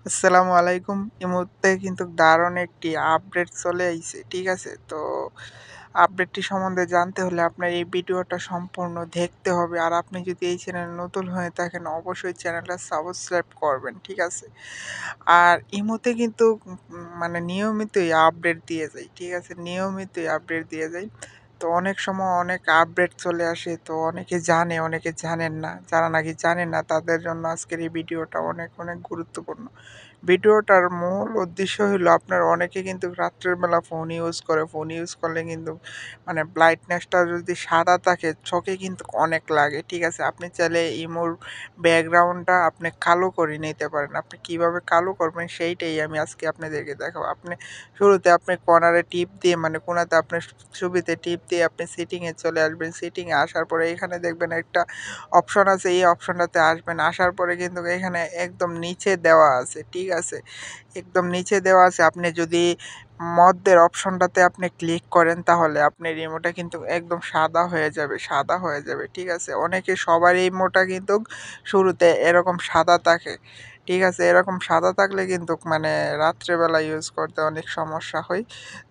আসসালামু আলাইকুম। এই মুহূর্তে কিন্তু দারুণ একটি আপডেট চলে আইছে। ঠিক আছে? তো আপডেটটি সম্বন্ধে জানতে হলে আপনার এই ভিডিওটা সম্পূর্ণ দেখতে হবে। আর আপনি যদি এই চ্যানেলে নতুন হয়ে থাকেন অবশ্যই চ্যানেলটা সাবস্ক্রাইব করবেন। ঠিক আছে? আর ইমোতে কিন্তু মানে নিয়মিতই আপডেট দিয়ে যাই। ঠিক আছে? নিয়মিতই আপডেট দিয়ে যাই। তো অনেক সময় অনেক আপডেট চলে আসে। তো অনেকে জানে, অনেকে জানেন না। যারা নাকি জানেন না তাদের জন্য আজকের এই ভিডিওটা অনেক, অনেক গুরুত্বপূর্ণ। ভিডিওটার মূল উদ্দেশ্য হইলো আপনার অনেকে কিন্তু রাত্রের বেলা ফোন ইউজ করে। ফোন ইউজ করলে কিন্তু মানে ব্রাইটনেসটা যদি সাদা থাকে চোখে কিন্তু অনেক লাগে। ঠিক আছে? আপনি চাইলে ইমোর ব্যাকগ্রাউন্ডটা আপনি কালো করে নিতে পারেন। আপনি কিভাবে কালো করবেন সেইটাই আমি আজকে আপনাদেরকে দেখাবো। আপনি শুরুতে আপনি কর্নারে টিপ দিয়ে মানে কোণাতে আপনার ছবিতে টিপ দিয়ে আপনি সেটিংয়ে চলে আসবেন। সেটিংয়ে আসার পরে এখানে দেখবেন একটা অপশন আছে, এই অপশনটাতে আসবেন। আসার পরে কিন্তু এখানে একদম নিচে দেওয়া আছে। ঠিক আছে? একদম নিচে দেওয়া আছে। আপনি যদি মধ্যের অপশনটাতে আপনি ক্লিক করেন তাহলে আপনার রিমোটটা কিন্তু একদম সাদা হয়ে যাবে, সাদা হয়ে যাবে। ঠিক আছে? অনেকে সবার রিমোটটা কিন্তু শুরুতে এরকম সাদা থাকে। ঠিক আছে? এরকম সাদা থাকলে কিন্তু মানে রাত্রেবেলা ইউজ করতে অনেক সমস্যা হয়।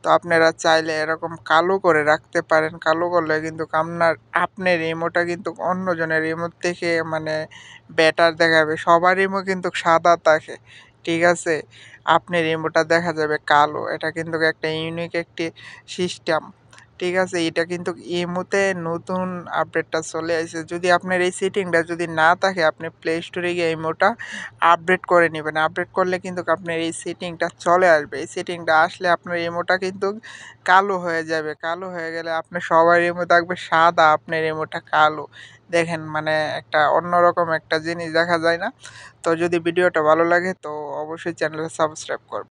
তো আপনারা চাইলে এরকম কালো করে রাখতে পারেন। কালো করলে কিন্তু আপনার রিমোটটা কিন্তু অন্যজনের রিমোট থেকে মানে বেটার দেখাবে। সবার রিমোট কিন্তু সাদা থাকে। ঠিক আছে? আপনার রিমোটটা দেখা যাবে কালো। এটা কিন্তু একটা ইউনিক একটি সিস্টেম। ঠিক আছে? এটা কিন্তু ইমোতে নতুন আপডেটটা চলে আইছে। যদি আপনার এই সেটিংটা যদি না থাকে আপনি প্লে স্টোরে গিয়ে ইমোটা আপডেট করে নিবেন। আপডেট করলে কিন্তু আপনার এই সেটিংটা চলে আসবে। এই সেটিংটা আসলে আপনার ইমোটা কিন্তু কালো হয়ে যাবে। কালো হয়ে গেলে আপনার সবার ইমো থাকবে সাদা, আপনার ইমোটা কালো। দেখেন মানে একটা অন্যরকম একটা জিনিস দেখা যায় না? তো যদি ভিডিওটা ভালো লাগে তো অবশ্যই চ্যানেলটা সাবস্ক্রাইব করবেন।